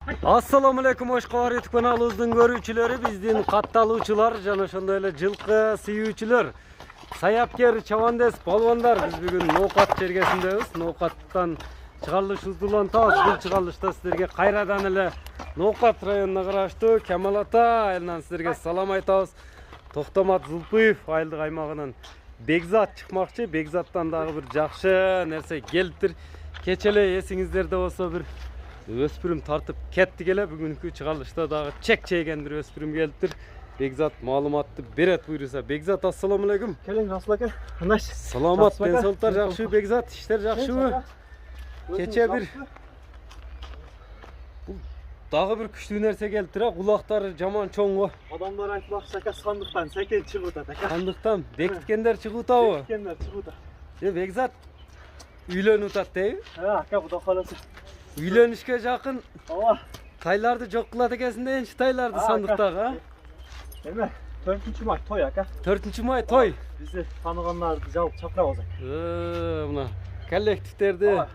Assalamu alaikum Oşqovar YouTube kanalımızın görүүчүлөрү, биздин катталуучулар жана ошондой эле жылкы сүйүүчүлөр, саяпкер, чабандес, балбандар. Биз бүгүн Ноокат жергесиндебиз. Ноокаттан чыгарылыш узулантабыз. Бул чыгарылышта сиздерге кайрадан эле Ноокат районуна караштуу Камал ата айылынан сиздерге салам айтабыз. Токтомат Зулпуев айылдык аймагынан Бекзат чыкмакчы. Бекзаттан дагы бир жакшы нерсе келиптир. Кече эле эсиңиздерде болсо бир өспүрүм тартып кетти келе. Бүгүнкү чыгарылышта дагы чек чейген бир өспүрүм келиптир. Бекзат маалыматты берет буйруса. Бекзат, ассаламу алейкум. Келиң, Расул ака. Кандай? Саламат, денсаулыктар жакшы, Бекзат, иштер жакшыбы? Кече бир дагы бир күчтүү нерсе келиптир, кулактары жаман чоң го. Адамдар айтмакчы ака, сандыктан секен чыгып атат ака. Сандыктан бекиткендер чыгып атабы? Бекиткендер чыгып атат. Бекзат үйлөнүп атат дейби? Ака, Кудай кааласа. Үйлөнүшкө жакын Ооба. тайларды жок кылат экенсиң дегенчи, тайларды сандыктагы, а? Эме, 4-май той ака. 4-май той. Бизди тааныгандарды жалпы чакырабыз ака. Мына коллективдерди.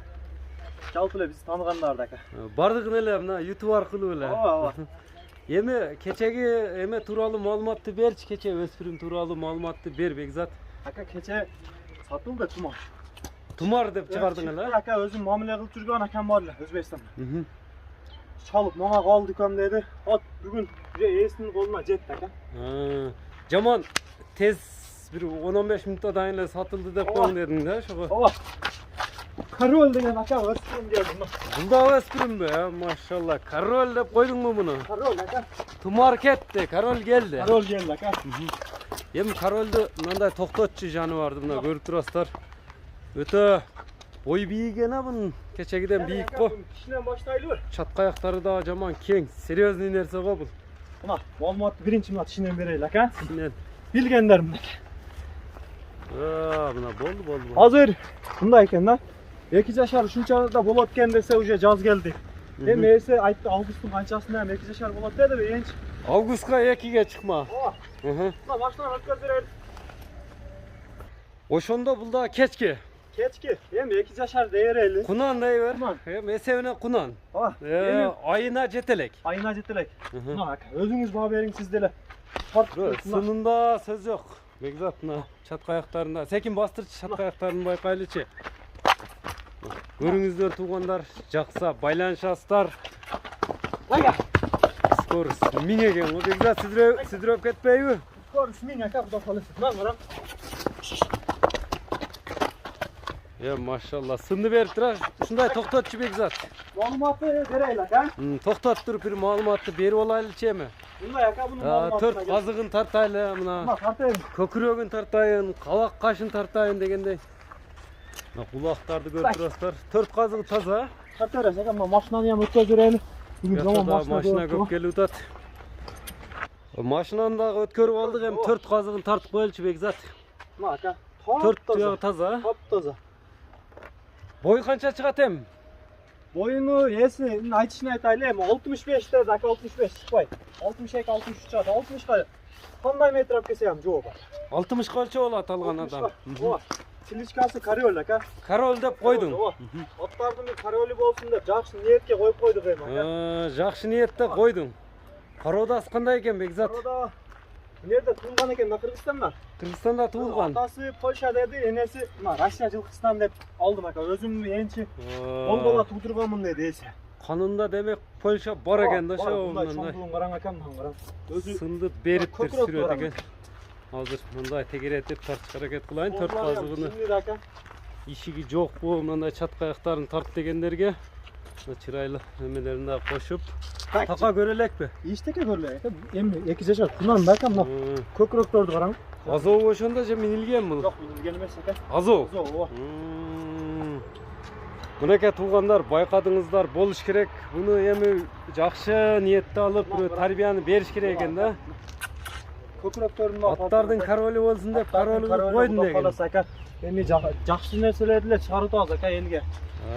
Жалпы эле бизди тааныгандарды ака. Бардыгын эле мына YouTube аркылуу эле. Ооба. Эми кечеги эме тууралуу маалыматты берчи, кече өспүрүм тууралуу маалыматты бер, Бекзат. Ака, кече сатылды тумар. Тумар деп чыгардың эле? Ака, өзүм мамиле кылып жүргөн акам бар эле Өзбекстанда. Чалып мага калды экен деди. От бүгүн эсинин колуна жетти ака. Жаман тез бир 10-15 мүнөттө дайын эле сатылды деп коюң дедиң да, ошого. Ооба. Король деген ака өспүрүм келди. Бул да өспүрүмбү? Машалла. Король деп койдуңбу муну? Король ака. Тумар кетти, король келди. Король келди ака. Эми корольду мындай токтотчу жаныбарды мына көрүп турасыздар. Өтө бой бийик эне бунун, кечегиден бийик го. Кичинен баштайлыбы? Чатка аяктары да жаман кең, серьезный нерсе го бул. Мына маалыматты биринчи мына тишинен берейли ака. Тишинен. Билгендерим ака. Мына болду. Азыр мындай экен да. 2 жашар ушунчада болот экен десе уже жаз келди. Эми эсе айтты августтун канчасында 2 жашар болот деди энчи. Августка 2ге чыкма. Ооба. Мына машинаны өткөрүп Ошондо бул да кечки. Кечки. Эми 2 жашар дээрели. Кунан дейбер. Кунан. Эми эсебине кунан. Ооба. Айына жетелек. Айына жетелек. Мына ака, өзүңүз баа бериң, сиз деле. Сынында сөз жок. Бекзат мына чатка аяктарында. Секин бастырчы чатка аяктарын байкайлычы. Көрүңүздөр туугандар, жакса байланышасыздар. Ага. Скорость миң экен го. Бекзат сидирөп кетпейби? Скорость миң ака, Кудай кааласа. Мына карам. Машалла, сынды берип тура. Ушундай токтотчу Бекзат. Маалыматты берейли ака. Токтотуп туруп бир маалыматты берип алайлычы эми. Мындай ака, бунун маалыматы. 4 казыгын тартайлы, мына тартайын. көкүрөгүн тартайын, кабак кашын тартайын дегендей. Мына кулактарды көрүп турасыздар. 4 казыгы таза. Тартайбыз ака, мына машинаны ham өткөрүп жүрөйлү. Бүгүн жаман машина көп келип атат. Машинаны дагы өткөрүп алдык, эми 4 казыгын тартып коелучу Бекзат. Мына ака, 4 таза. Таза. Бой канча чыгат эми? Boyunu есин айтышын айтайлы, эми 65 деди ака, 65 чыкпайт. 62-63 чыгат. 60ка кандай метр алып келсе ham жооп бар. 60 канча болот алган адам? Ооба. Кличкасы Король ака. Король деп койдуң. Ооба. Аттардын бир королю болсун деп жакшы ниетке коюп койдук эми ака. Жакшы ниетте койдуң. Породасы кандай экен Бекзат? Порода эмнеде туулган экен, Кыргызстанда. Кыргызстанда туулган. Атасы Польша деди, энеси мына Россия жылкысынан деп алдым ака. Өзүм энчи ол бала туудурганмын деди эсе. Канунда демек Польша бар экен да ошо. Мындай чоңдугун караң акам, мына караң. Өзү сынды бериптир сүрөт экен. Азыр мындай тегеретип тартышка аракет кылайын. 4 казыгыны. Ишиги жокпу, мындай чатка аяктарын тарт дегендерге чырайлы эмелерин да кошуп така көрө элекпи? Эчтеке көрөлү ака. Эми 2 жашар кунан да ака, мына көкүрөктөрдү караң. Азоо ошондо же минилген бул? Жок, минилген эмес ака. Азоо. Ооба. Мынакей туугандар, байкадыңыздар, болуш керек. Буну эми жакшы ниетте алып, тарбияны бериш керек экен да. Көкүрөктөрүн аттардын королу болсун деп королу койдун деген. Ака, эми жакшы нерселерди эле чыгарып атабыз ака элге.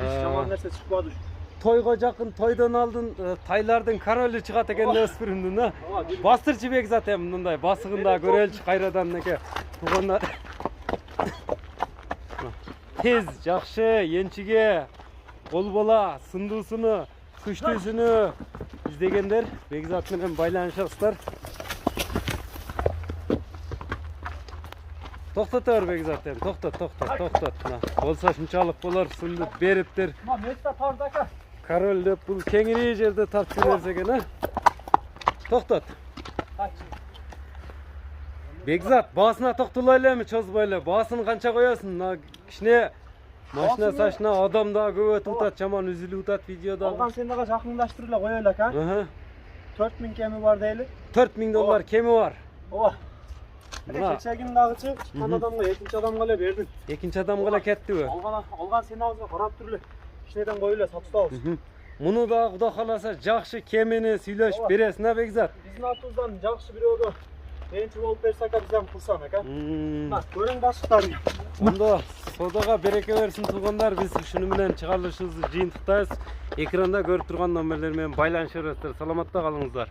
Эч жаман нерсе чыкпады. Тойго жакын, тойдон алдын тайлардын королу чыгат экен да өспүрүмдүн да. Бастырчы Бекзат эми мындай басыгында көрөлчү кайрадан эке туугандар. Тез, жакшы, енчиге, кол бола, сындуусуну, күчтүүсүнү izlegenler Begzat menен байланышасыздар. Тоқтатар Begzat эми, тоқтат. Мына болса шунчалык болор, сымды бериптир. Ama Mesut Tardak. Karol деп бұл кеңири жерде тартып жиберсе экен, а? Тоқтат. Kaç? Begzat, басына тоқтолайлы эми, чозбой эле. Басын канча коесуң? Мына кичине машина сашына адам да көп өтүп атат, жаман үзүлүп атат видеода. Algan seni daha yakınlaştırıyla koyuyla kan. 4000 kemi var değil. 4000 доллар кеми бар. Oh. Mına Keçegin dağıcı çıkan adamla ikinci adamga ele verdin. экинчи адамга эле кеттиби? Algan senin ağzına karap türlü. İşneden koyuyla satışta olsun. Муну да Кудай кааласа жакшы кемени сүйлөшүп бересиң, а Begzat? Bizim atımızdan jakşı biri oldu. Birinci olup versek bizden pulsana kan. Bak görün başlıklarını. Ондо содага береке берсин туугандар, биз ушуну менен чыгарылышыбызды жыйынтыктайбыз. Экранда көрүп турган номерлер менен байланыша бересиздер. Саламатта калыңыздар.